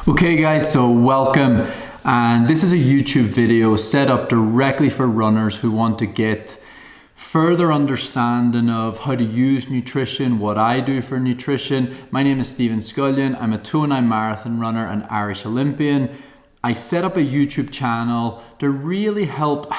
Okay guys, so welcome, and this is a YouTube video set up directly for runners who want to get further understanding of how to use nutrition, what I do for nutrition. My name is Stephen Scullion. I'm a 209 marathon runner and Irish Olympian. I set up a YouTube channel to really help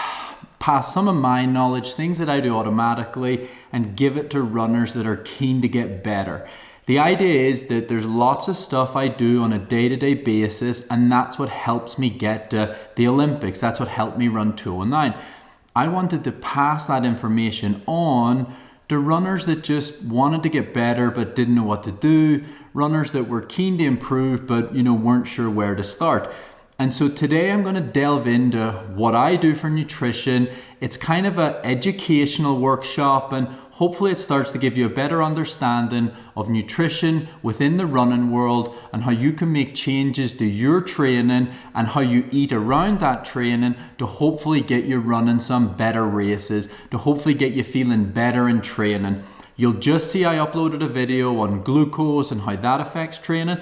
pass some of my knowledge, things that I do automatically, and give it to runners that are keen to get better. The idea is that there's lots of stuff I do on a day-to-day basis, and that's what helps me get to the Olympics. That's what helped me run 209. I wanted to pass that information on to runners that just wanted to get better but didn't know what to do, runners that were keen to improve but weren't sure where to start. And so today I'm going to delve into what I do for nutrition. It's kind of an educational workshop, and hopefully it starts to give you a better understanding of nutrition within the running world and how you can make changes to your training and how you eat around that training to hopefully get you running some better races, to hopefully get you feeling better in training. You'll just see I uploaded a video on glucose and how that affects training.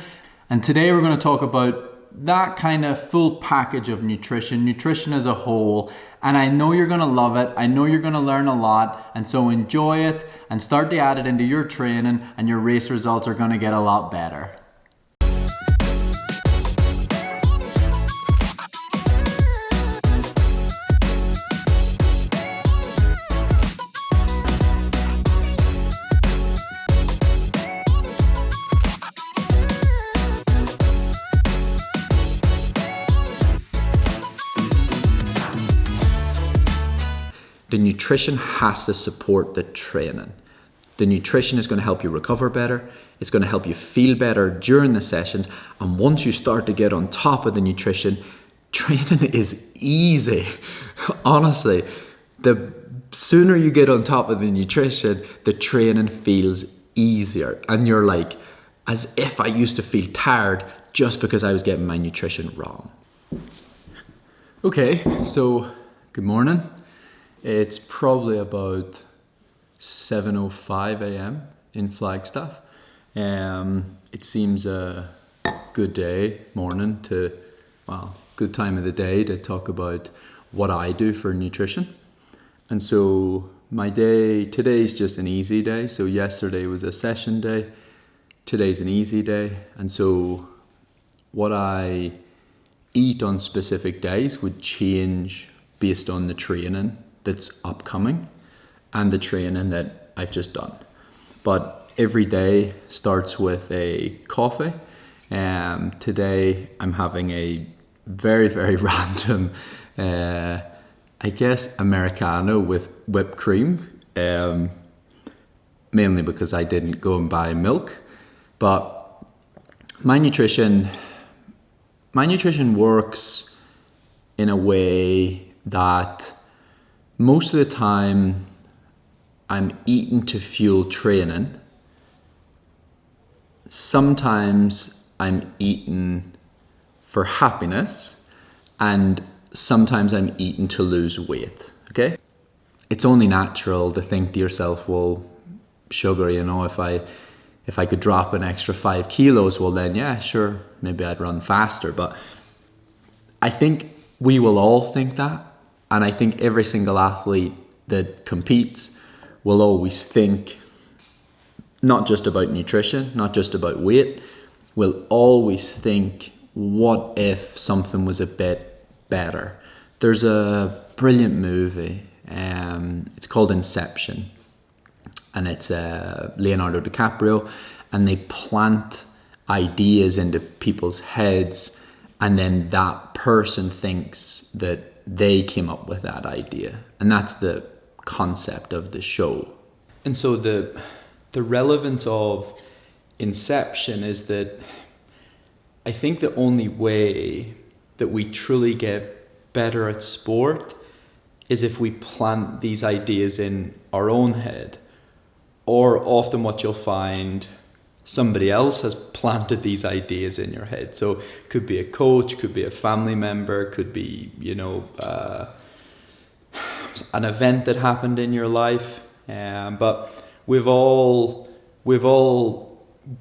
And today we're going to talk about that kind of full package of nutrition as a whole. And I know you're gonna love it. I know you're gonna learn a lot. And so enjoy it and start to add it into your training, and your race results are gonna get a lot better. The nutrition has to support the training. The nutrition is going to help you recover better. It's going to help you feel better during the sessions. And once you start to get on top of the nutrition, training is easy. Honestly, the sooner you get on top of the nutrition, the training feels easier. And you're like, as if I used to feel tired just because I was getting my nutrition wrong. Okay, so good morning. It's probably about 7:05 a.m. in Flagstaff. It seems a good time of the day to talk about what I do for nutrition. And so today's just an easy day. So yesterday was a session day. Today's an easy day. And so what I eat on specific days would change based on the training that's upcoming and the training that I've just done. But every day starts with a coffee. Today I'm having a very, very random, Americano with whipped cream, mainly because I didn't go and buy milk. But my nutrition works in a way that most of the time I'm eating to fuel training. Sometimes I'm eating for happiness, and sometimes I'm eating to lose weight, okay? It's only natural to think to yourself, well, sugar, if I could drop an extra 5 kilos, well then, yeah, sure, maybe I'd run faster. But I think we will all think that. And I think every single athlete that competes will always think not just about nutrition, not just about weight, will always think, what if something was a bit better? There's a brilliant movie, it's called Inception, and it's Leonardo DiCaprio, and they plant ideas into people's heads, and then that person thinks that they came up with that idea. And that's the concept of the show. And so the relevance of Inception is that I think the only way that we truly get better at sport is if we plant these ideas in our own head. Or often what you'll find, somebody else has planted these ideas in your head. So could be a coach, could be a family member, could be, an event that happened in your life. But we've all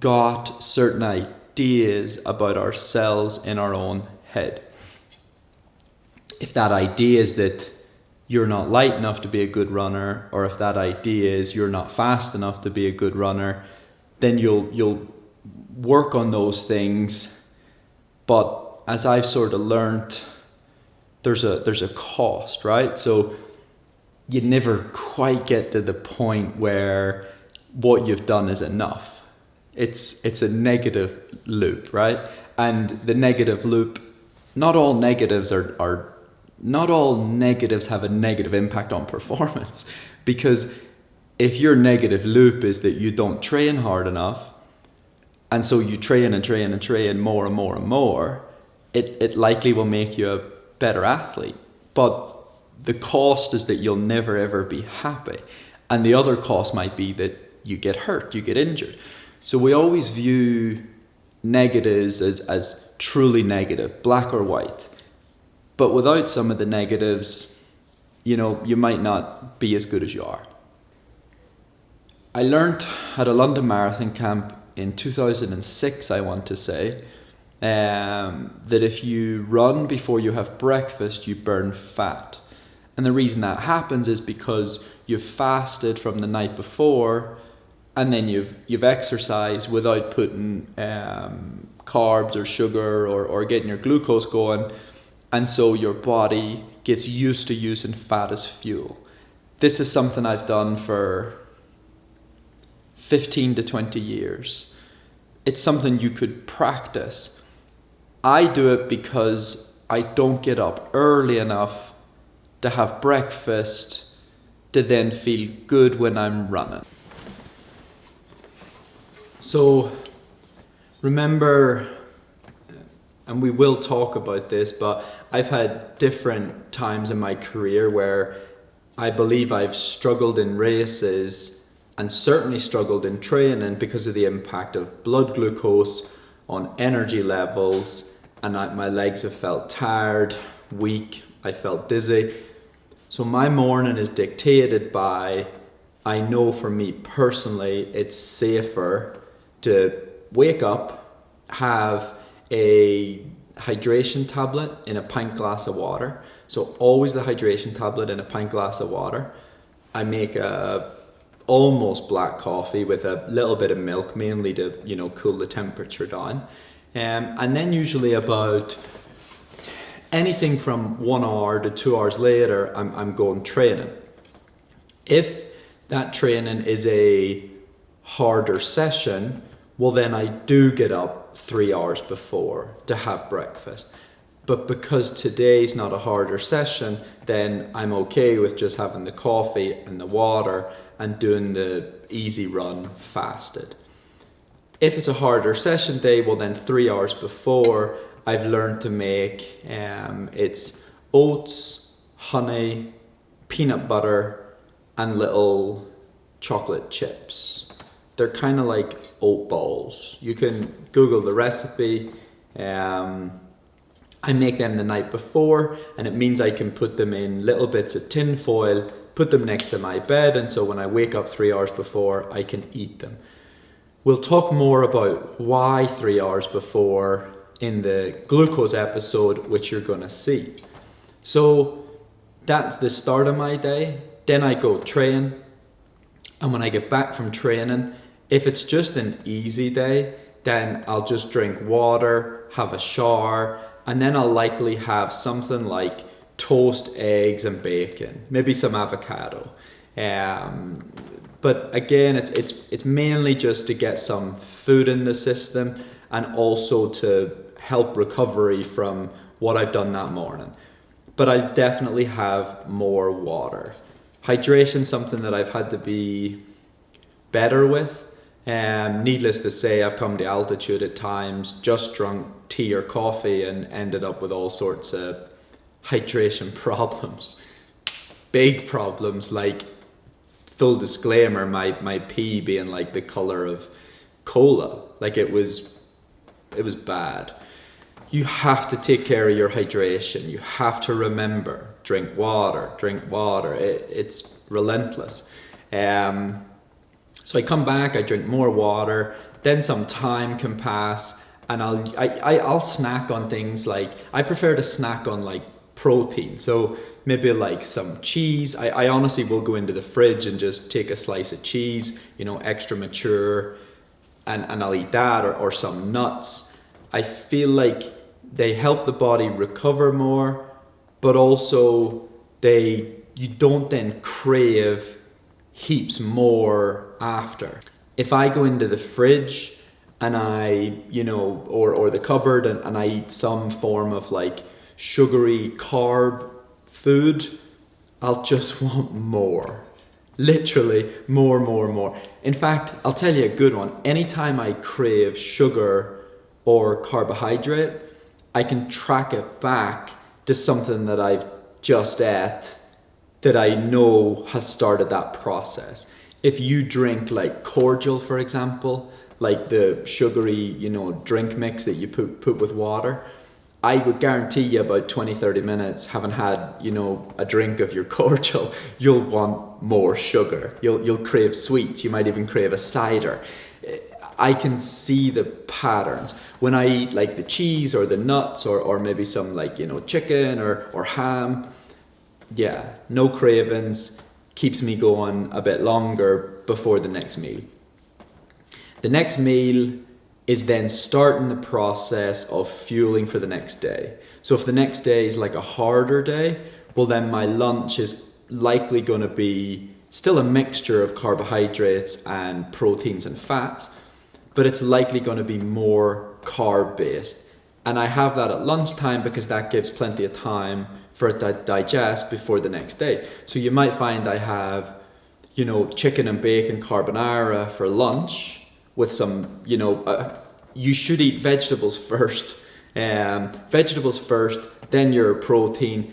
got certain ideas about ourselves in our own head. If that idea is that you're not light enough to be a good runner, or if that idea is you're not fast enough to be a good runner, then you'll work on those things. But as I've sort of learned, there's a cost, right? So you never quite get to the point where what you've done is enough. It's a negative loop, right? And the negative loop, not all negatives not all negatives have a negative impact on performance, because if your negative loop is that you don't train hard enough, and so you train more and more and more, it likely will make you a better athlete. But the cost is that you'll never ever be happy. And the other cost might be that you get hurt, you get injured. So we always view negatives as truly negative, black or white. But without some of the negatives, you might not be as good as you are. I learned at a London Marathon camp in 2006, I want to say, that if you run before you have breakfast, you burn fat. And the reason that happens is because you've fasted from the night before, and then you've exercised without putting carbs or sugar or getting your glucose going. And so your body gets used to using fat as fuel. This is something I've done for 15 to 20 years. It's something you could practice. I do it because I don't get up early enough to have breakfast to then feel good when I'm running. So remember, and we will talk about this, but I've had different times in my career where I believe I've struggled in races and certainly struggled in training because of the impact of blood glucose on energy levels, and my legs have felt tired, weak, I felt dizzy. So my morning is dictated by, I know for me personally, it's safer to wake up, have a hydration tablet in a pint glass of water. So always the hydration tablet in a pint glass of water. I make a almost black coffee with a little bit of milk, mainly to cool the temperature down. And then usually about anything from 1 hour to 2 hours later, I'm going training. If that training is a harder session, well then I do get up 3 hours before to have breakfast. But because today's not a harder session, then I'm okay with just having the coffee and the water and doing the easy run fasted. If it's a harder session day, well then 3 hours before, I've learned to make, it's oats, honey, peanut butter, and little chocolate chips. They're kind of like oat balls. You can Google the recipe. I make them the night before, and it means I can put them in little bits of tin foil, put them next to my bed, and so when I wake up 3 hours before, I can eat them. We'll talk more about why 3 hours before in the glucose episode, which you're gonna see. So that's the start of my day. Then I go train, and when I get back from training, if it's just an easy day, then I'll just drink water, have a shower, and then I'll likely have something like toast, eggs, and bacon, maybe some avocado. But again, it's mainly just to get some food in the system and also to help recovery from what I've done that morning. But I'll definitely have more water. Hydration, something that I've had to be better with. Needless to say, I've come to altitude at times, just drunk tea or coffee and ended up with all sorts of hydration problems. Big problems, like, full disclaimer, my pee being like the color of cola. Like it was bad. You have to take care of your hydration. You have to remember, drink water. It's relentless. So I come back, I drink more water, then some time can pass, and I'll snack on things like, I prefer to snack on like protein. So maybe like some cheese. I honestly will go into the fridge and just take a slice of cheese, extra mature, and I'll eat that, or some nuts. I feel like they help the body recover more, but also you don't then crave heaps more after. If I go into the fridge and or the cupboard, and I eat some form of like sugary carb food, I'll just want more. Literally more. In fact, I'll tell you a good one. Anytime I crave sugar or carbohydrate, I can track it back to something that I've just ate that I know has started that process. If you drink like cordial, for example, like the sugary, drink mix that you put with water, I would guarantee you about 20-30 minutes, having had, a drink of your cordial, you'll want more sugar. You'll crave sweets. You might even crave a cider. I can see the patterns. When I eat like the cheese or the nuts, or maybe some like, chicken or ham, yeah, no cravings, keeps me going a bit longer before the next meal. The next meal is then starting the process of fueling for the next day. So if the next day is like a harder day, well then my lunch is likely going to be still a mixture of carbohydrates and proteins and fats, but it's likely going to be more carb based. And I have that at lunchtime because that gives plenty of time for it to digest before the next day. So you might find I have, chicken and bacon carbonara for lunch with some, you should eat vegetables first. Vegetables first, then your protein,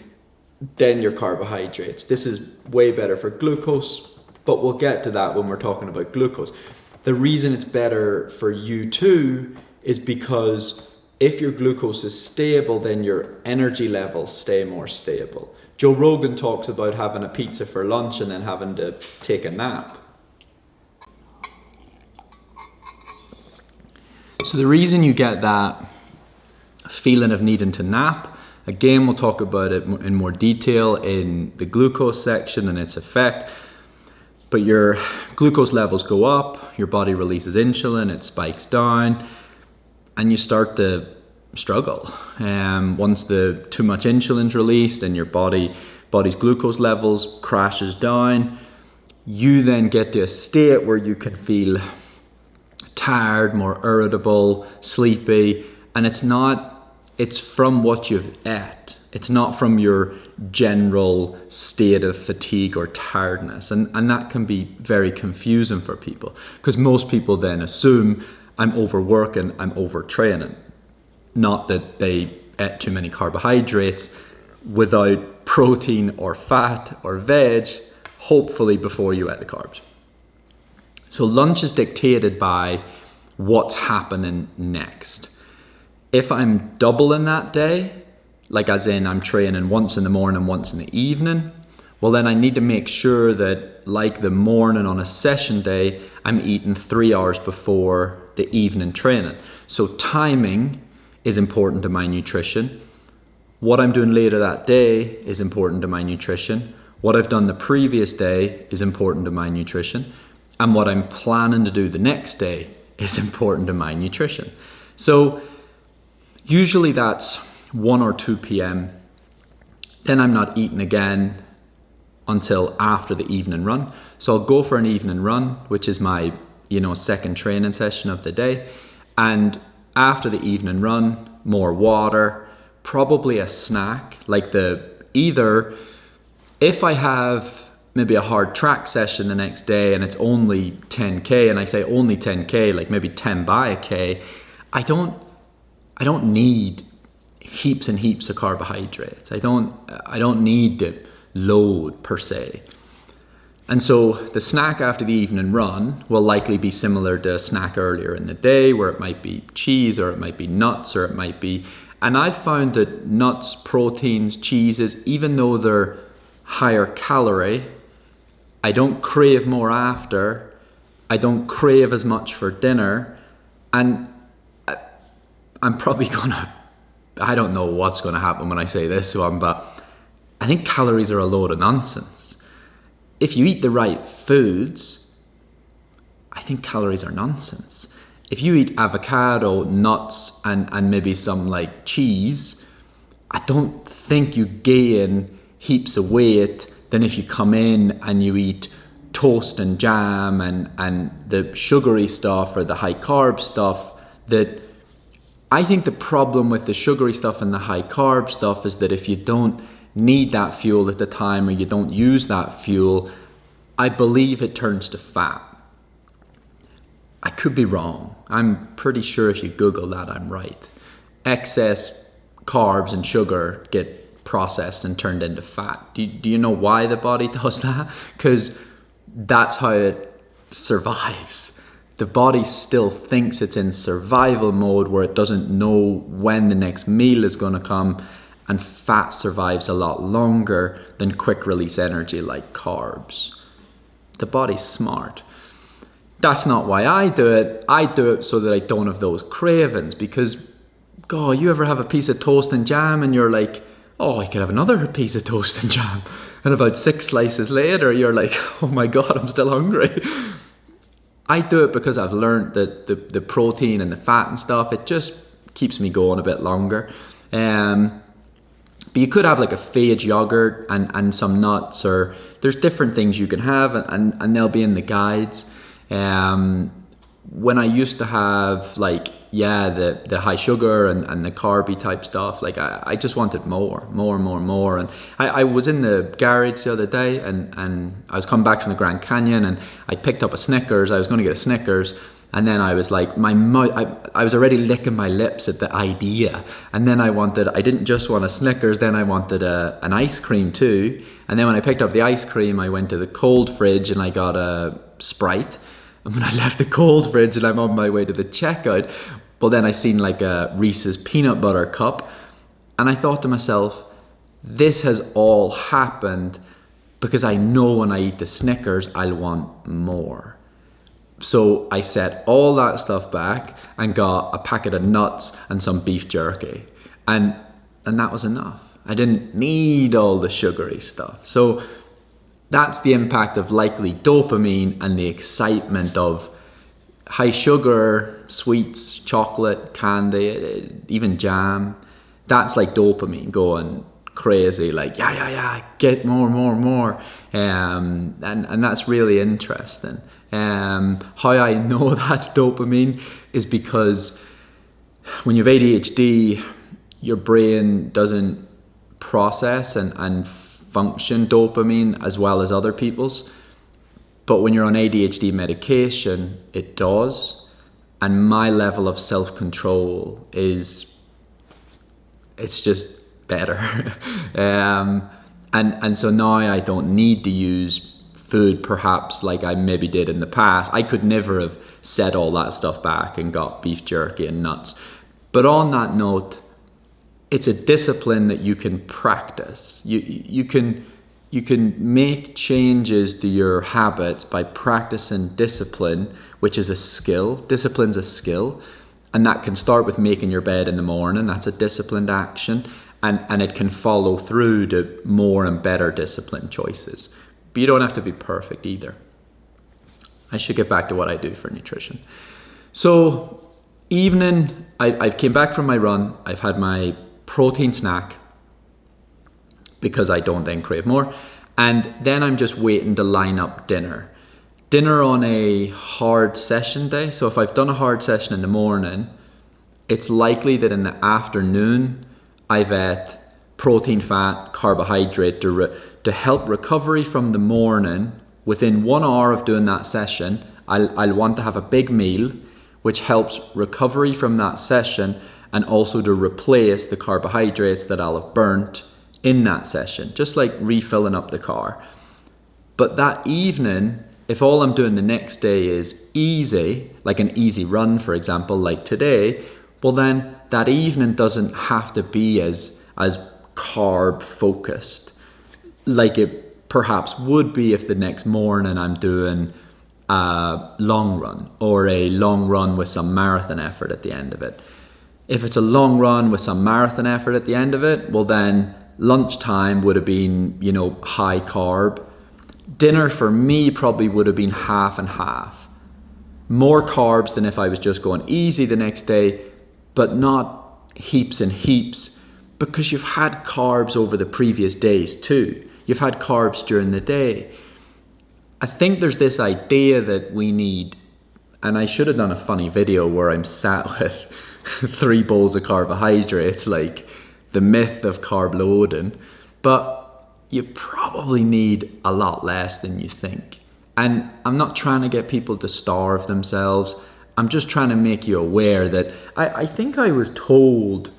then your carbohydrates. This is way better for glucose, but we'll get to that when we're talking about glucose. The reason it's better for you too is because if your glucose is stable, then your energy levels stay more stable. Joe Rogan talks about having a pizza for lunch and then having to take a nap. So the reason you get that feeling of needing to nap, again, we'll talk about it in more detail in the glucose section and its effect, but your glucose levels go up, your body releases insulin, it spikes down, and you start to struggle. Once the too much insulin's released and your body's glucose levels crashes down, you then get to a state where you can feel tired, more irritable, sleepy, and it's from what you've ate. It's not from your general state of fatigue or tiredness. And that can be very confusing for people because most people then assume I'm overworking, I'm overtraining. Not that they ate too many carbohydrates without protein or fat or veg, hopefully before you ate the carbs. So lunch is dictated by what's happening next. If I'm doubling that day, like as in I'm training once in the morning, once in the evening, well then I need to make sure that like the morning on a session day, I'm eating 3 hours before the evening training. So timing is important to my nutrition. What I'm doing later that day is important to my nutrition. What I've done the previous day is important to my nutrition. And what I'm planning to do the next day is important to my nutrition. So usually that's 1 or 2 p.m. Then I'm not eating again until after the evening run. So I'll go for an evening run, which is my, second training session of the day. And after the evening run, more water, probably a snack, like either if I have maybe a hard track session the next day and it's only 10K, and I say only 10K, like maybe 10 by a K, I don't need heaps and heaps of carbohydrates. I don't need the load per se. And so the snack after the evening run will likely be similar to a snack earlier in the day, where it might be cheese or it might be nuts or it might be, and I've found that nuts, proteins, cheeses, even though they're higher calorie, I don't crave more after, I don't crave as much for dinner, and I'm probably gonna, I don't know what's gonna happen when I say this one, but I think calories are a load of nonsense. If you eat the right foods, I think calories are nonsense. If you eat avocado, nuts, and maybe some like cheese, I don't think you gain heaps of weight than if you come in and you eat toast and jam and the sugary stuff or the high carb stuff. That I think the problem with the sugary stuff and the high carb stuff is that if you don't need that fuel at the time or you don't use that fuel, I believe it turns to fat. I could be wrong. I'm pretty sure if you Google that, I'm right. Excess carbs and sugar get processed and turned into fat. Do you know why the body does that? Because that's how it survives. The body still thinks it's in survival mode where it doesn't know when the next meal is going to come, and fat survives a lot longer than quick release energy like carbs. The body's smart. That's not why I do it. I do it so that I don't have those cravings, because, God, you ever have a piece of toast and jam and you're like, oh, I could have another piece of toast and jam. And about 6 slices later, you're like, oh my God, I'm still hungry. I do it because I've learned that the protein and the fat and stuff, it just keeps me going a bit longer. But you could have like a phage yogurt and some nuts, or there's different things you can have, and they'll be in the guides. When I used to have the high sugar and the carby type stuff, like I just wanted more. And I was in the garage the other day and I was coming back from the Grand Canyon and I picked up a Snickers. I was going to get a Snickers. And then I was like, I was already licking my lips at the idea. And then I didn't just want a Snickers, then I wanted an ice cream too. And then when I picked up the ice cream, I went to the cold fridge and I got a Sprite. And when I left the cold fridge and I'm on my way to the checkout, well, then I seen like a Reese's peanut butter cup. And I thought to myself, this has all happened because I know when I eat the Snickers, I'll want more. So I set all that stuff back and got a packet of nuts and some beef jerky. And that was enough. I didn't need all the sugary stuff. So that's the impact of likely dopamine and the excitement of high sugar, sweets, chocolate, candy, even jam. That's like dopamine going crazy, like, yeah, get more. And that's really interesting. How I know that's dopamine is because when you have ADHD, your brain doesn't process and function dopamine as well as other people's. But when you're on ADHD medication, it does. And my level of self-control it's just better. And so now I don't need to use food perhaps like I maybe did in the past. I could never have set all that stuff back and got beef jerky and nuts. But on that note, it's a discipline that you can practice. You can make changes to your habits by practicing discipline, which is a skill. Discipline's a skill. And that can start with making your bed in the morning. That's a disciplined action. And it can follow through to more and better disciplined choices. But you don't have to be perfect either. I should get back to what I do for nutrition. So evening, I came back from my run. I've had my protein snack because I don't then crave more. And then I'm just waiting to line up dinner. Dinner on a hard session day. So if I've done a hard session in the morning, it's likely that in the afternoon, I've ate protein, fat, carbohydrate to help recovery from the morning. Within 1 hour of doing that session, I'll want to have a big meal, which helps recovery from that session and also to replace the carbohydrates that I'll have burnt in that session, just like refilling up the car. But that evening, if all I'm doing the next day is easy, like an easy run, for example, like today, well then that evening doesn't have to be as carb focused like it perhaps would be if the next morning I'm doing a long run or a long run with some marathon effort at the end of it. If it's a long run with some marathon effort at the end of it, well then lunchtime would have been, you know, high carb. Dinner for me probably would have been half and half. More carbs than if I was just going easy the next day, but not heaps and heaps, because you've had carbs over the previous days too. You've had carbs during the day. I think there's this idea that we need, and I should have done a funny video where I'm sat with 3 bowls of carbohydrates, like the myth of carb loading, but you probably need a lot less than you think. And I'm not trying to get people to starve themselves. I'm just trying to make you aware that I think I was told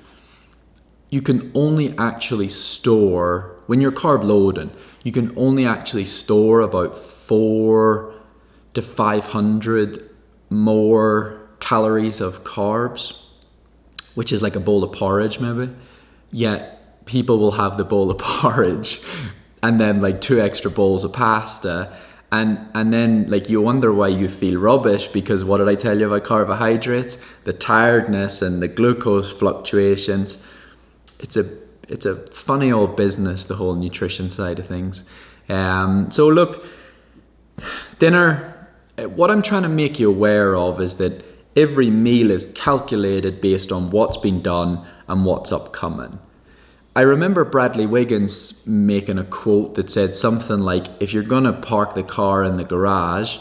you can only actually store, when you're carb loading, you can only actually store about 400 to 500 more calories of carbs, which is like a bowl of porridge maybe. Yet people will have the bowl of porridge and then like 2 extra bowls of pasta, and then like you wonder why you feel rubbish, because what did I tell you about carbohydrates? The tiredness and the glucose fluctuations. It's a funny old business, the whole nutrition side of things. So look, dinner, what I'm trying to make you aware of is that every meal is calculated based on what's been done and what's upcoming. I remember Bradley Wiggins making a quote that said something like, if you're going to park the car in the garage,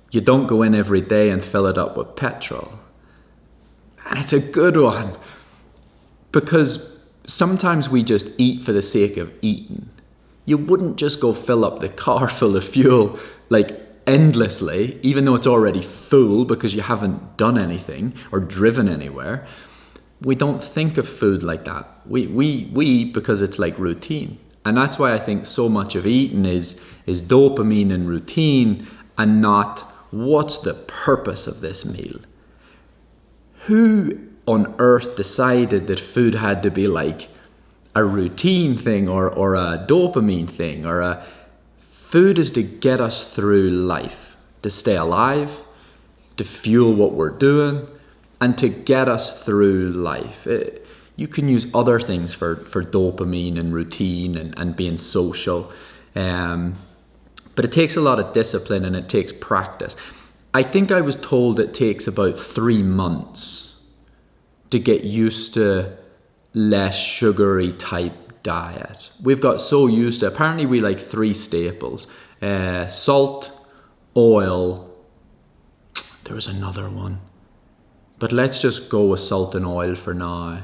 you don't go in every day and fill it up with petrol. And it's a good one, because sometimes we just eat for the sake of eating. You wouldn't just go fill up the car full of fuel like endlessly, even though it's already full because you haven't done anything or driven anywhere. We don't think of food like that. We eat because it's like routine. And that's why I think so much of eating is dopamine and routine, and not what's the purpose of this meal. Who on earth decided that food had to be like a routine thing or a dopamine thing, food is to get us through life, to stay alive, to fuel what we're doing, and to get us through life. You can use other things for dopamine and routine and being social, but it takes a lot of discipline and it takes practice. I think I was told it takes about 3 months to get used to less sugary type diet. We've got so used to, apparently we like 3 staples, salt, oil, there was another one, but let's just go with salt and oil for now.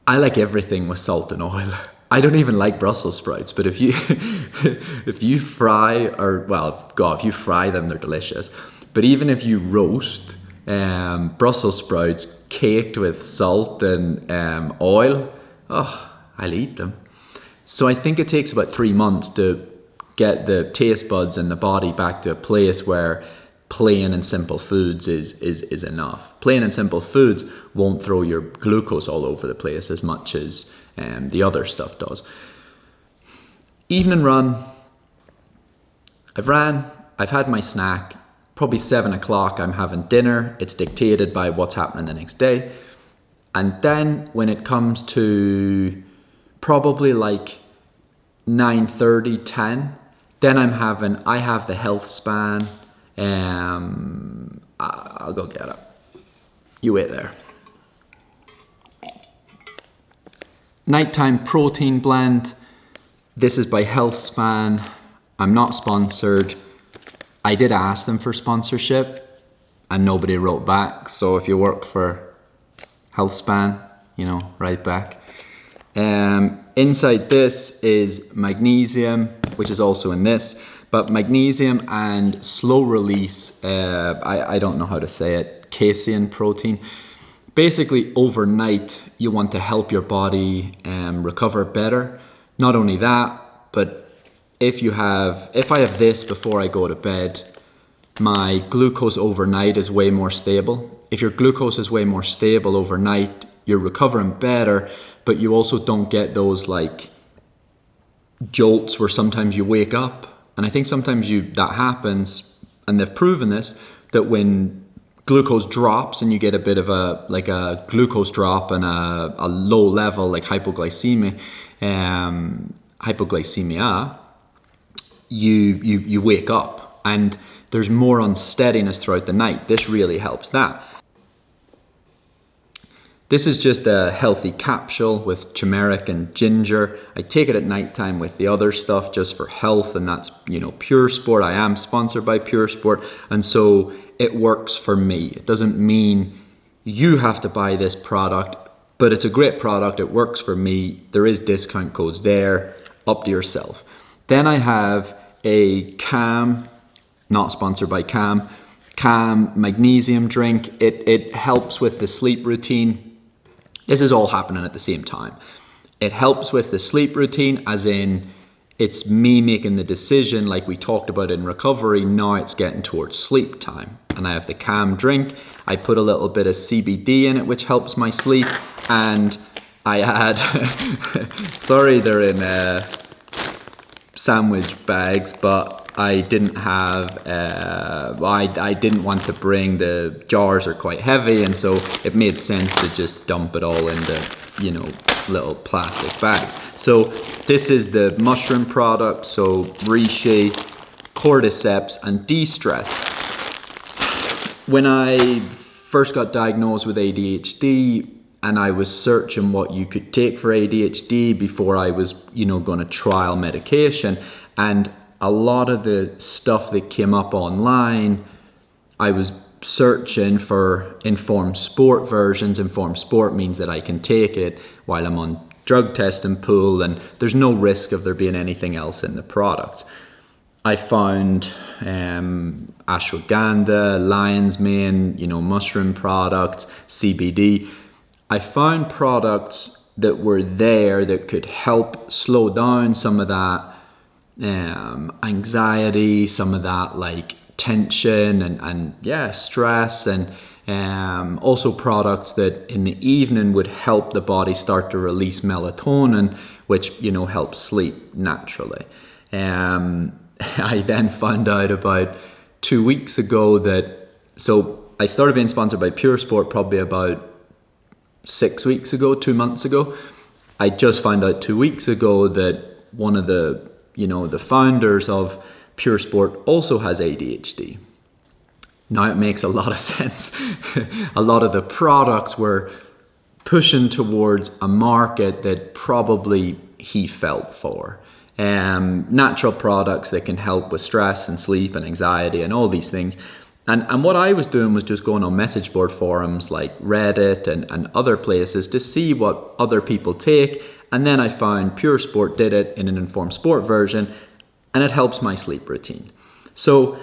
I like everything with salt and oil. I don't even like Brussels sprouts, but if you fry, or well, God, if you fry them, they're delicious. But even if you roast Brussels sprouts caked with salt and oil, oh, I'll eat them. So I think it takes about 3 months to get the taste buds and the body back to a place where plain and simple foods is enough. Plain and simple foods won't throw your glucose all over the place as much as the other stuff does. Evening run. I've had my snack. Probably 7 o'clock I'm having dinner. It's dictated by what's happening the next day. And then when it comes to probably like 9:30, 10, then I have the health span. I'll go get it. You wait there. Nighttime protein blend. This is by Health Span. I'm not sponsored. I did ask them for sponsorship and nobody wrote back. So if you work for Health Span, write back. Inside this is magnesium, which is also in this, but magnesium and slow release, I don't know how to say it, casein protein. Basically, overnight, you want to help your body recover better. Not only that, but if I have this before I go to bed, my glucose overnight is way more stable. If your glucose is way more stable overnight, you're recovering better, but you also don't get those like jolts where sometimes you wake up. And I think sometimes that happens, and they've proven this, that when glucose drops and you get a bit of a glucose drop and a low level like hypoglycemia, you wake up and there's more unsteadiness throughout the night. This really helps that. This is just a healthy capsule with turmeric and ginger. I take it at nighttime with the other stuff just for health, and that's, Pure Sport. I am sponsored by Pure Sport, and so it works for me. It doesn't mean you have to buy this product, but it's a great product. It works for me. There is discount codes there, up to yourself. Then I have a Calm, not sponsored by Calm magnesium drink. It helps with the sleep routine. This is all happening at the same time. It helps with the sleep routine, as in it's me making the decision like we talked about in recovery. Now it's getting towards sleep time. And I have the Calm drink. I put a little bit of CBD in it, which helps my sleep. And I add, sorry they're in sandwich bags, but I didn't have, I didn't want to bring, the jars are quite heavy, and so it made sense to just dump it all into, little plastic bags. So this is the mushroom product, so reishi, cordyceps, and de-stress. When I first got diagnosed with ADHD, and I was searching what you could take for ADHD before I was, going to trial medication, and a lot of the stuff that came up online, I was searching for informed sport versions. Informed sport means that I can take it while I'm on drug testing pool, and there's no risk of there being anything else in the product. I found ashwagandha, lion's mane, mushroom products, CBD. I found products that were there that could help slow down some of that anxiety, some of that like tension and stress, and also products that in the evening would help the body start to release melatonin, which helps sleep naturally. I then found out about 2 weeks ago so I started being sponsored by Pure Sport probably about 6 weeks ago, 2 months ago. I just found out 2 weeks ago that one of the founders of Pure Sport also has ADHD. Now it makes a lot of sense. A lot of the products were pushing towards a market that probably he felt for. Natural products that can help with stress and sleep and anxiety and all these things. And what I was doing was just going on message board forums like Reddit and other places to see what other people take. And then I found Pure Sport did it in an informed sport version, and it helps my sleep routine. So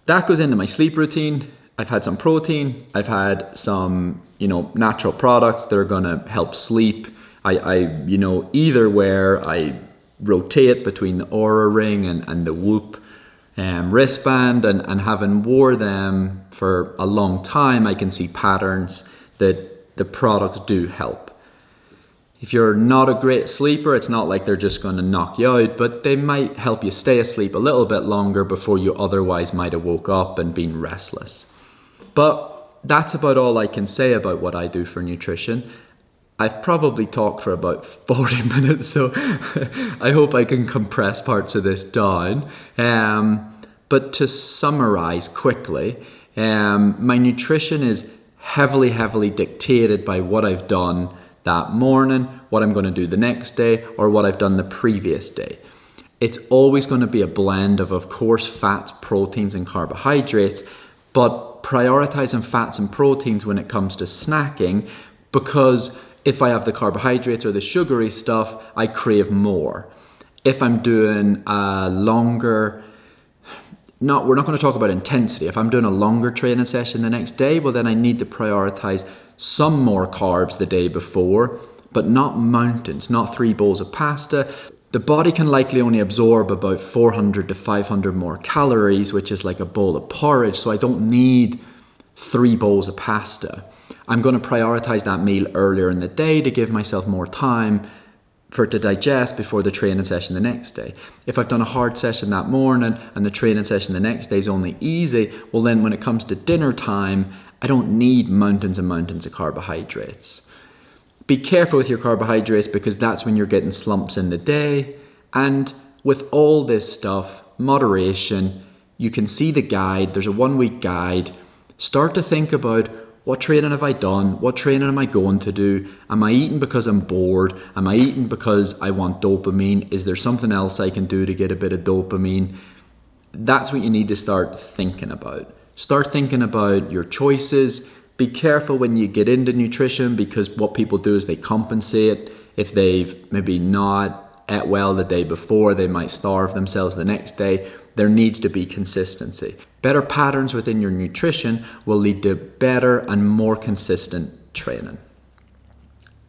that goes into my sleep routine. I've had some protein. I've had some, natural products that are going to help sleep. I either where I rotate between the Aura Ring and the Whoop wristband, and having wore them for a long time, I can see patterns that the products do help. If you're not a great sleeper, it's not like they're just going to knock you out, but they might help you stay asleep a little bit longer before you otherwise might have woke up and been restless. But that's about all I can say about what I do for nutrition. I've probably talked for about 40 minutes, so I hope I can compress parts of this down. But to summarize quickly, my nutrition is heavily dictated by what I've done that morning, what I'm going to do the next day, or what I've done the previous day. It's always going to be a blend of course, fats, proteins, and carbohydrates, but prioritizing fats and proteins when it comes to snacking, because if I have the carbohydrates or the sugary stuff, I crave more. If I'm doing a longer, we're not going to talk about intensity. If I'm doing a longer training session the next day, well then I need to prioritize some more carbs the day before, but not mountains, not 3 bowls of pasta. The body can likely only absorb about 400 to 500 more calories, which is like a bowl of porridge, so I don't need 3 bowls of pasta. I'm going to prioritize that meal earlier in the day to give myself more time for it to digest before the training session the next day. If I've done a hard session that morning and the training session the next day is only easy, well then when it comes to dinner time, I don't need mountains and mountains of carbohydrates. Be careful with your carbohydrates because that's when you're getting slumps in the day. And with all this stuff, moderation, you can see the guide. There's a 1-week guide. Start to think about, what training have I done? What training am I going to do? Am I eating because I'm bored? Am I eating because I want dopamine? Is there something else I can do to get a bit of dopamine? That's what you need to start thinking about. Start thinking about your choices. Be careful when you get into nutrition, because what people do is they compensate. If they've maybe not ate well the day before, they might starve themselves the next day. There needs to be consistency. Better patterns within your nutrition will lead to better and more consistent training.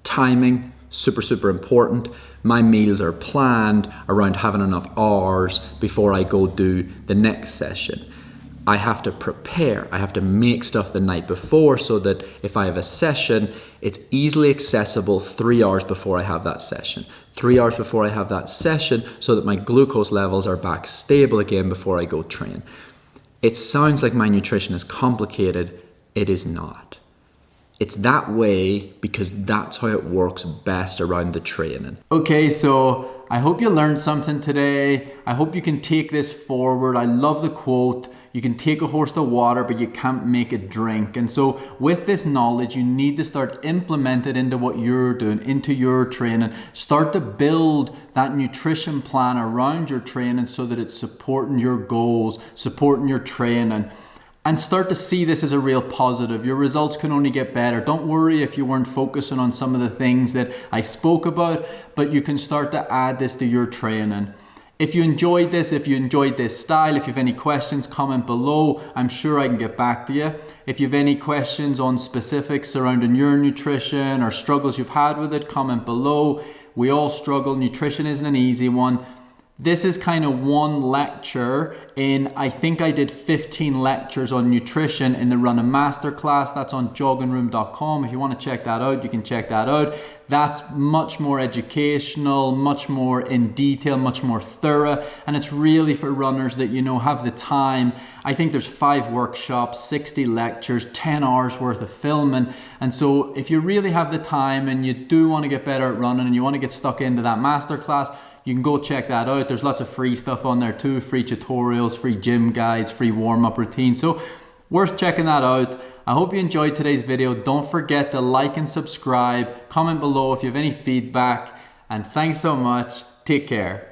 Timing, super important. My meals are planned around having enough hours before I go do the next session. I have to prepare. I have to make stuff the night before so that if I have a session, it's easily accessible 3 hours before I have that session. 3 hours before I have that session so that my glucose levels are back stable again before I go train. It sounds like my nutrition is complicated. It is not. It's that way because that's how it works best around the training. Okay, so I hope you learned something today. I hope you can take this forward. I love the quote, you can take a horse to water, but you can't make it drink. And so with this knowledge, you need to start implement it into what you're doing, into your training. Start to build that nutrition plan around your training so that it's supporting your goals, supporting your training. And start to see this as a real positive. Your results can only get better. Don't worry if you weren't focusing on some of the things that I spoke about, but you can start to add this to your training. If you enjoyed this, if you enjoyed this style, if you have any questions, comment below. I'm sure I can get back to you. If you have any questions on specifics surrounding your nutrition or struggles you've had with it, comment below. We all struggle. Nutrition isn't an easy one. This is kind of one lecture in, I think I did 15 lectures on nutrition in the Running Masterclass. That's on joggingroom.com. If you want to check that out, you can check that out. That's much more educational, much more in detail, much more thorough. And it's really for runners that, have the time. I think there's 5 workshops, 60 lectures, 10 hours worth of filming. And so if you really have the time and you do want to get better at running and you want to get stuck into that masterclass, you can go check that out. There's lots of free stuff on there too, free tutorials, free gym guides, free warm-up routines. So worth checking that out. I hope you enjoyed today's video. Don't forget to like and subscribe. Comment below if you have any feedback. And thanks so much. Take care.